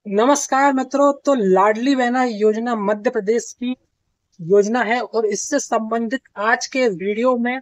नमस्कार मित्रों। तो लाडली बहना योजना मध्य प्रदेश की योजना है और इससे संबंधित आज के वीडियो में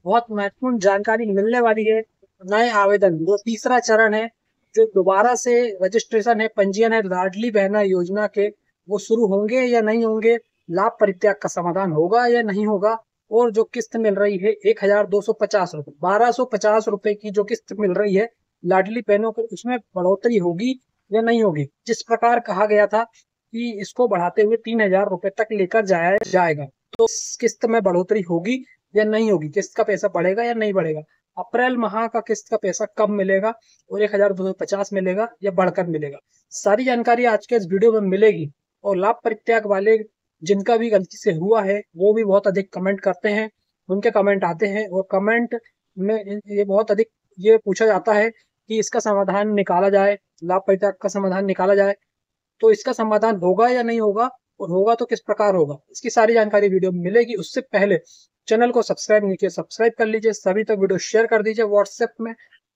बहुत महत्वपूर्ण जानकारी मिलने वाली है। नए आवेदन जो तीसरा चरण है, जो दोबारा से रजिस्ट्रेशन है, पंजीयन है लाडली बहना योजना के, वो शुरू होंगे या नहीं होंगे, लाभ परित्याग का समाधान होगा या नहीं होगा, और जो किस्त मिल रही है 1250 रुपए, 1250 रुपए की जो किस्त मिल रही है लाडली बहनों को, उसमें बढ़ोतरी होगी या नहीं होगी। जिस प्रकार कहा गया था कि इसको बढ़ाते हुए 3000 रुपए तक लेकर जाया जाएगा, तो इस किस्त में बढ़ोतरी होगी या नहीं होगी, किस्त का पैसा बढ़ेगा या नहीं बढ़ेगा, अप्रैल माह का किस्त का पैसा कब मिलेगा और 1250 मिलेगा या बढ़कर मिलेगा, सारी जानकारी आज के इस वीडियो में मिलेगी। और लाभ परित्याग वाले जिनका भी गलती से हुआ है वो भी बहुत अधिक कमेंट करते हैं, उनके कमेंट आते हैं और कमेंट में ये बहुत अधिक ये पूछा जाता है कि इसका समाधान निकाला जाए, लाभ परित्याग का समाधान निकाला जाए। तो इसका समाधान होगा या नहीं होगा, और होगा तो किस प्रकार होगा, इसकी सारी जानकारी वीडियो में मिलेगी। उससे पहले चैनल को सब्सक्राइब नहीं किया, सब्सक्राइब कर लीजिए, सभी तक वीडियो शेयर कर दीजिए। व्हाट्सएप में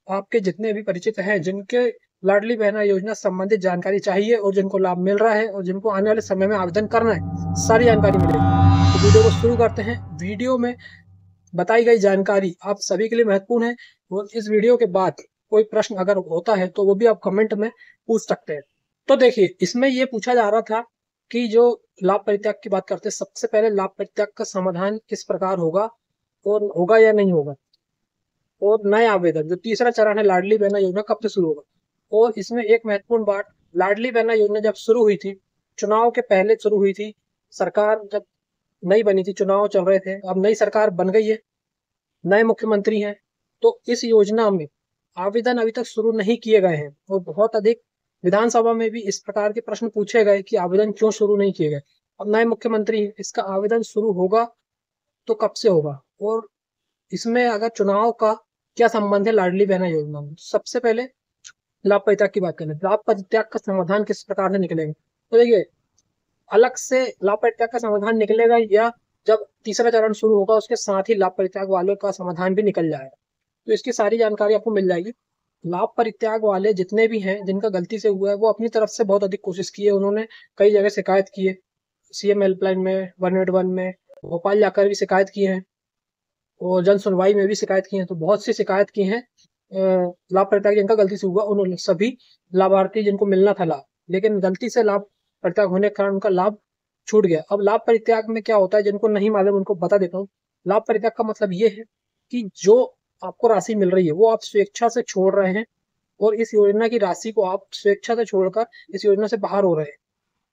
आपके जितने भी परिचित हैं जिनके लाडली बहना योजना संबंधित जानकारी चाहिए और जिनको लाभ मिल रहा है और जिनको आने वाले समय में आवेदन करना है, सारी जानकारी मिलेगी। तो वीडियो को शुरू करते हैं। वीडियो में बताई गई जानकारी आप सभी के लिए महत्वपूर्ण है और इस वीडियो के बाद कोई प्रश्न अगर होता है तो वो भी आप कमेंट में पूछ सकते हैं। तो देखिए, इसमें ये पूछा जा रहा था कि जो लाभ परित्याग की बात करते हैं, सबसे पहले लाभ परित्याग का समाधान किस प्रकार होगा और होगा या नहीं होगा, और नए आवेदन जो तीसरा चरण है लाडली बहना योजना कब से शुरू होगा। और इसमें एक महत्वपूर्ण बात, लाडली बहना योजना जब शुरू हुई थी, चुनाव के पहले शुरू हुई थी, सरकार जब नई बनी थी, चुनाव चल रहे थे, अब नई सरकार बन गई है, नए मुख्यमंत्री हैं, तो इस योजना में आवेदन अभी तक शुरू नहीं किए गए हैं और बहुत अधिक विधानसभा में भी इस प्रकार के प्रश्न पूछे गए कि आवेदन क्यों शुरू नहीं किए गए। अब नए मुख्यमंत्री हैं, इसका आवेदन शुरू होगा तो कब से होगा, और इसमें अगर चुनाव का क्या संबंध है लाडली बहना योजना में। सबसे पहले लाभ परित्याग की बात करें, लाभ परित्याग का समाधान किस प्रकार से निकलेगा। तो देखिए, अलग से लाभ परित्याग का समाधान निकलेगा या जब तीसरा चरण शुरू होगा उसके साथ ही लाभ परित्याग वालों का समाधान भी निकल जाएगा, तो इसकी सारी जानकारी आपको मिल जाएगी। लाभ परित्याग वाले जितने भी हैं जिनका गलती से हुआ है, वो अपनी तरफ से बहुत अधिक कोशिश की है, उन्होंने कई जगह शिकायत की है, सीएम हेल्पलाइन में, 181 में, भोपाल जाकर भी शिकायत की है और जन सुनवाई में भी शिकायत की है। तो बहुत सी शिकायत की है लाभ परित्याग जिनका गलती से हुआ, उन्होंने सभी लाभार्थी जिनको मिलना था लाभ, लेकिन गलती से लाभ परित्याग होने के कारण उनका लाभ छूट गया। अब लाभ परित्याग में क्या होता है, जिनको नहीं मालूम उनको बता देता हूँ। लाभ परित्याग का मतलब ये है कि जो आपको राशि मिल रही है वो आप स्वेच्छा से छोड़ रहे हैं और इस योजना की राशि को आप स्वेच्छा से छोड़कर इस योजना से बाहर हो रहे हैं।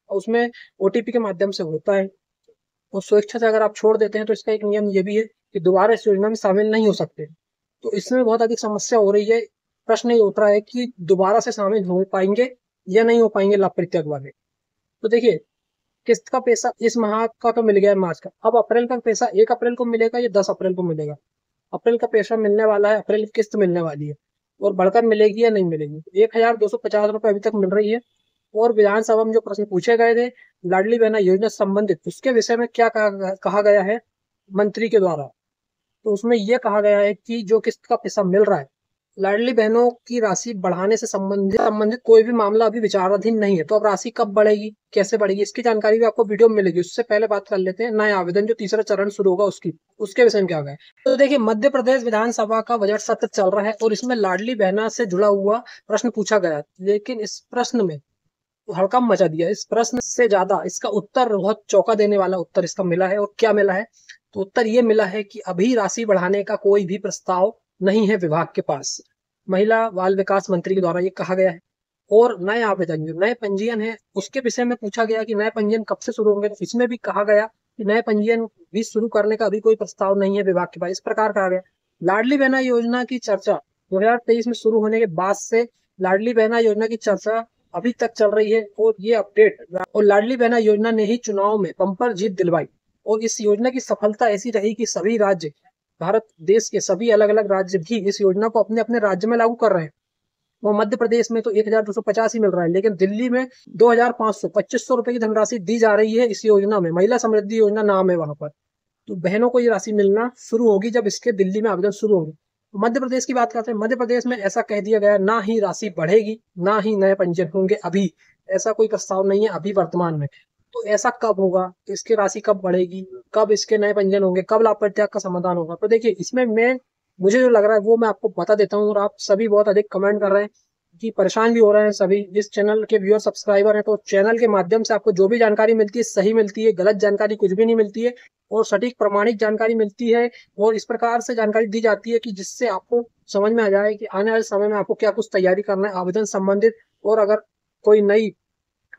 उसमें ओटीपी के माध्यम से होता है और स्वेच्छा से अगर आप छोड़ देते हैं तो इसका एक नियम ये भी है कि दोबारा इस योजना में शामिल नहीं हो सकते। तो इसमें बहुत अधिक समस्या हो रही है। प्रश्न ये उठ रहा है कि दोबारा से शामिल हो पाएंगे या नहीं हो पाएंगे लाभ परित्याग वाले। तो देखिए, किस्त का पैसा इस माह का तो मिल गया, मार्च का, अब अप्रैल का पैसा 1 अप्रैल को मिलेगा या 10 अप्रैल को मिलेगा। अप्रैल का पैसा मिलने वाला है, अप्रैल की किस्त मिलने वाली है और बढ़कर मिलेगी या नहीं मिलेगी। 1250 रुपए अभी तक मिल रही है। और विधानसभा में जो प्रश्न पूछे गए थे लाडली बहना योजना संबंधित, उसके विषय में क्या कहा गया है मंत्री के द्वारा, तो उसमें यह कहा गया है कि जो किस्त का पैसा मिल रहा है, लाडली बहनों की राशि बढ़ाने से संबंधित कोई भी मामला अभी विचाराधीन नहीं है। तो अब राशि कब बढ़ेगी, कैसे बढ़ेगी, इसकी जानकारी भी आपको वीडियो में मिलेगी। उससे पहले बात कर लेते हैं नए आवेदन जो तीसरा चरण शुरू होगा उसके विषय में क्या गया। तो देखिए, मध्य प्रदेश विधानसभा का बजट सत्र चल रहा है और इसमें लाडली बहना से जुड़ा हुआ प्रश्न पूछा गया, लेकिन इस प्रश्न में हड़कंप मचा दिया। इस प्रश्न से ज्यादा इसका उत्तर बहुत चौंका देने वाला उत्तर इसका मिला है। और क्या मिला है, तो उत्तर ये मिला है कि अभी राशि बढ़ाने का कोई भी प्रस्ताव नहीं है विभाग के पास। महिला बाल विकास मंत्री के द्वारा ये कहा गया है। और नए आवेदन जो नए पंजीयन है उसके विषय में पूछा गया कि नए पंजीयन कब से शुरू होंगे, तो इसमें भी कहा गया कि नए पंजीयन भी शुरू करने का अभी कोई प्रस्ताव नहीं है विभाग के पास। इस प्रकार कहा गया। लाडली बहना योजना की चर्चा 2023 में शुरू होने के बाद से लाडली बहना योजना की चर्चा अभी तक चल रही है और ये अपडेट, और लाडली बहना योजना ने ही चुनाव में बम्पर जीत दिलवाई। और इस योजना की सफलता ऐसी रही कि सभी राज्य, भारत देश के सभी अलग अलग राज्य भी इस योजना को अपने अपने राज्य में लागू कर रहे हैं। वो मध्य प्रदेश में तो 1250 ही मिल रहा है, लेकिन दिल्ली में 2500 2500 रुपए की धनराशि दी जा रही है इस योजना में। महिला समृद्धि योजना नाम है वहां पर। तो बहनों को ये राशि मिलना शुरू होगी जब इसके दिल्ली में आवेदन शुरू होंगे। मध्य प्रदेश की बात करते हैं। मध्य प्रदेश में ऐसा कह दिया गया, ना ही राशि बढ़ेगी ना ही नए पंजीयन होंगे। अभी ऐसा कोई प्रस्ताव नहीं है अभी वर्तमान में। तो ऐसा कब होगा, इसकी राशि कब बढ़ेगी, कब इसके नए पंजीयन होंगे, कब लाभ परित्याग का समाधान होगा? तो देखिए इसमें मुझे जो लग रहा है वो मैं आपको बता देता हूँ। और आप सभी बहुत अधिक कमेंट कर रहे हैं कि परेशान भी हो रहे हैं सभी। जिस चैनल के व्यूअर सब्सक्राइबर हैं, तो चैनल के माध्यम से आपको जो भी जानकारी मिलती है सही मिलती है, गलत जानकारी कुछ भी नहीं मिलती है और सटीक प्रमाणिक जानकारी मिलती है। और इस प्रकार से जानकारी दी जाती है कि जिससे आपको समझ में आ जाए कि आने वाले समय में आपको क्या कुछ तैयारी करना है आवेदन संबंधित। और अगर कोई नई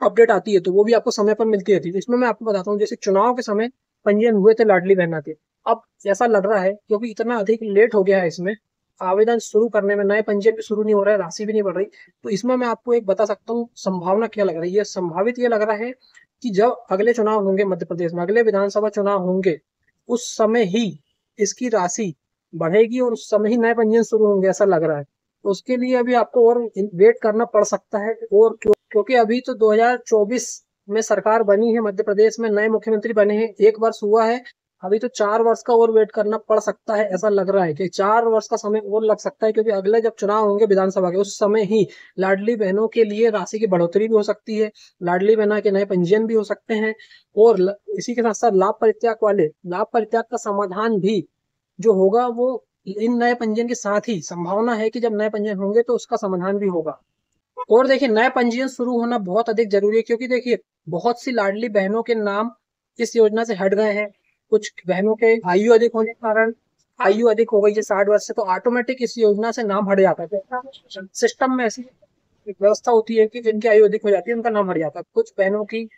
अपडेट आती है तो वो भी आपको समय पर मिलती रहती है। इसमें मैं आपको बताता हूँ, जैसे चुनाव के समय पंजीयन हुए थे लाडली बहना के। अब ऐसा लग रहा है क्योंकि इतना अधिक लेट हो गया है इसमें आवेदन शुरू करने में, नए पंजीयन भी शुरू नहीं हो रहा है, राशि भी नहीं बढ़ रही। तो इसमें मैं आपको एक बता सकता हूँ संभावना क्या लग रही है। संभावित ये लग रहा है कि जब अगले चुनाव होंगे मध्य प्रदेश में, अगले विधानसभा चुनाव होंगे, उस समय ही इसकी राशि बढ़ेगी और उस समय ही नए पंजीयन शुरू होंगे, ऐसा लग रहा है। तो उसके लिए अभी आपको और वेट करना पड़ सकता है। और क्योंकि अभी तो 2024 में सरकार बनी है मध्य प्रदेश में, नए मुख्यमंत्री बने हैं, 1 वर्ष हुआ है। अभी तो 4 वर्ष का और वेट करना पड़ सकता है। ऐसा लग रहा है कि 4 वर्ष का समय और लग सकता है, क्योंकि अगले जब चुनाव होंगे विधानसभा के उस समय ही लाडली बहनों के लिए राशि की बढ़ोतरी भी हो सकती है, लाडली बहना के नए पंजीयन भी हो सकते हैं। और इसी के साथ साथ लाभ परित्याग का समाधान भी जो होगा वो इन नए पंजीयन के साथ ही संभावना है कि जब नए पंजीयन होंगे तो उसका समाधान भी होगा। और देखिए नए पंजीयन शुरू होना बहुत अधिक जरूरी है, क्योंकि देखिए बहुत सी लाडली बहनों के नाम इस योजना से हट गए हैं। कुछ बहनों के आयु अधिक होने के कारण, आयु अधिक हो गई है 60 वर्ष से, तो ऑटोमेटिक इस योजना से नाम हट जाता है। तो सिस्टम में ऐसी एक व्यवस्था होती है कि जिनकी आयु अधिक हो जाती है उनका नाम हट जाता है। कुछ बहनों की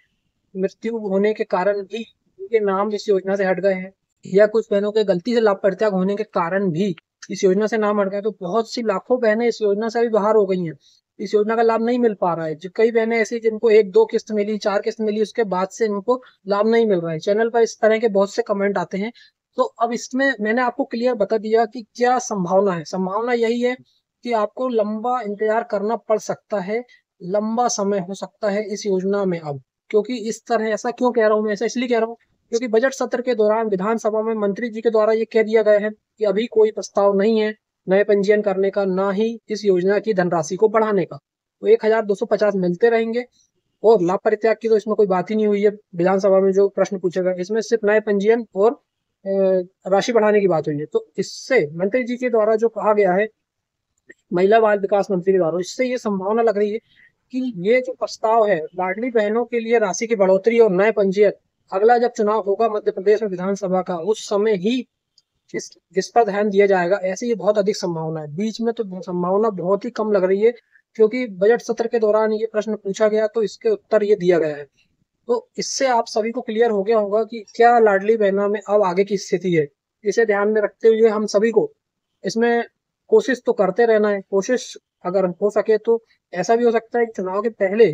मृत्यु होने के कारण भी उनके नाम इस योजना से हट गए हैं, या कुछ बहनों के गलती से लाभ परित्याग होने के कारण भी इस योजना से नाम हट गए। तो बहुत सी लाखों बहनें इस योजना से अभी बाहर हो गई हैं, इस योजना का लाभ नहीं मिल पा रहा है। जो कई बहनें ऐसी जिनको 1-2 किस्त मिली, 4 किस्त मिली, उसके बाद से इनको लाभ नहीं मिल रहा है। चैनल पर इस तरह के बहुत से कमेंट आते हैं। तो अब इसमें मैंने आपको क्लियर बता दिया कि क्या संभावना है। संभावना यही है कि आपको लंबा इंतजार करना पड़ सकता है, लंबा समय हो सकता है इस योजना में अब। क्योंकि इस तरह, ऐसा क्यों कह रहा हूँ मैं, ऐसा इसलिए कह रहा हूँ क्योंकि बजट सत्र के दौरान विधानसभा में मंत्री जी के द्वारा ये कह दिया गया है कि अभी कोई प्रस्ताव नहीं है नए पंजीयन करने का, ना ही इस योजना की धनराशि को बढ़ाने का। तो 1250 मिलते रहेंगे। और लाभ परित्याग की तो इसमें कोई बात ही नहीं हुई है। विधानसभा में जो प्रश्न पूछा गया इसमें सिर्फ नए पंजीयन और राशि बढ़ाने की बात हुई है। तो इससे मंत्री जी के द्वारा जो कहा गया है, महिला बाल विकास मंत्री के द्वारा, इससे ये संभावना लग रही है कि ये जो प्रस्ताव है लाडली बहनों के लिए राशि की बढ़ोतरी और नए पंजीयन, अगला जब चुनाव होगा मध्य प्रदेश में विधानसभा का, उस समय ही जिस पर ध्यान दिया जाएगा, ऐसी ये बहुत अधिक संभावना है। बीच में तो संभावना बहुत ही कम लग रही है, क्योंकि बजट सत्र के दौरान ये प्रश्न पूछा गया तो इसके उत्तर ये दिया गया है। तो इससे आप सभी को क्लियर हो गया होगा कि क्या लाडली बहना में अब आगे की स्थिति है। इसे ध्यान में रखते हुए हम सभी को इसमें कोशिश तो करते रहना है। कोशिश अगर हो सके तो ऐसा भी हो सकता है कि चुनाव के पहले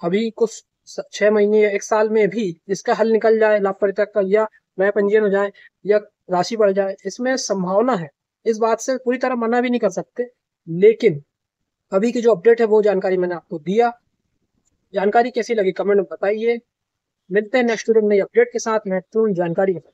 अभी कुछ 6 महीने या 1 साल में भी इसका हल निकल जाए लाभ परित्याग का, या नया पंजीयन हो जाए, या राशि बढ़ जाए। इसमें संभावना है, इस बात से पूरी तरह मना भी नहीं कर सकते। लेकिन अभी की जो अपडेट है वो जानकारी मैंने आपको दिया। जानकारी कैसी लगी कमेंट में बताइए। मिलते हैं नेक्स्ट वीडियो में नई अपडेट के साथ, महत्वपूर्ण जानकारी के साथ।